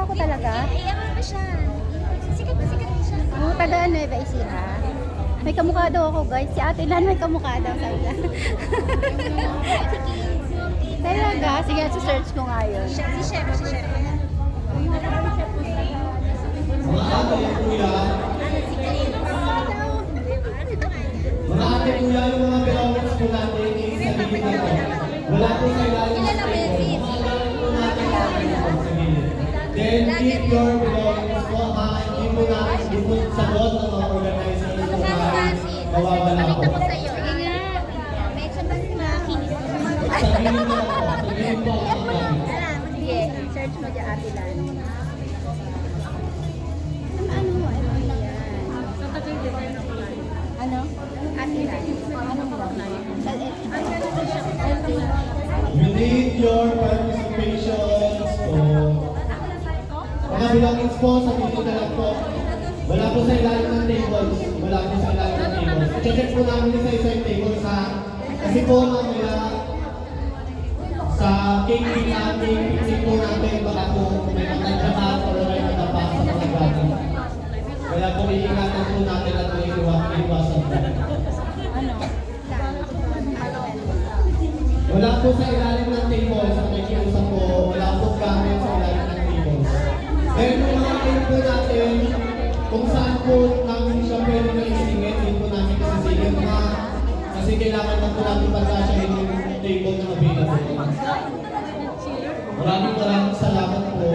ko talaga? Eh, ano na siya? Sikat na siya. Oo, taga Nueva Ecija. May kamukha daw ako guys. Si Ate Lan may kamukha daw sa ila. Talaga? Sige, search ko nga yun. Si Chef. Mga ate kuya, Si Kalino. mga ate kuya, yung mga belongings po natin is sa gilid na po. Wala po sa ilalim ng table. Mga gamit po natin natin po sa gilid. Then keep your belongings po ha. Hindi po natin ipon sa bot ng mga organizers po na mawawala po. Pakita ko sa'yo. Sige nga. Medyo mas makinis. Sa gilid na po. Sa gilid po ang mga gamit. Sige, search mo dyan Ate Lan. Ano mo? Ano yan? Ano? Ate Lan. Anong mo? We need your participations po. Mga belongings po sa gilid na lang po. Wala po sa ilalim ng tables. Wala po sa ilalim ng tables. I-check po namin isa-isa yung tables ha. Kasi po mamaya sa cake natin, picnic po natin, baka po may matagdaman o may matapa sa mga gamit. Kaya po iingatan po natin at may iwasan po. Ano? Wala po sa ilalim ng tables, sa nakikiusap po, wala po gamit sa ilalim ng tables. Then yung mga cake po natin, kung saan po namin siya pwede na isingit, din po namin isisingit na kasi kailangan na po namin pagkasya yung table na available. Maraming salamat po.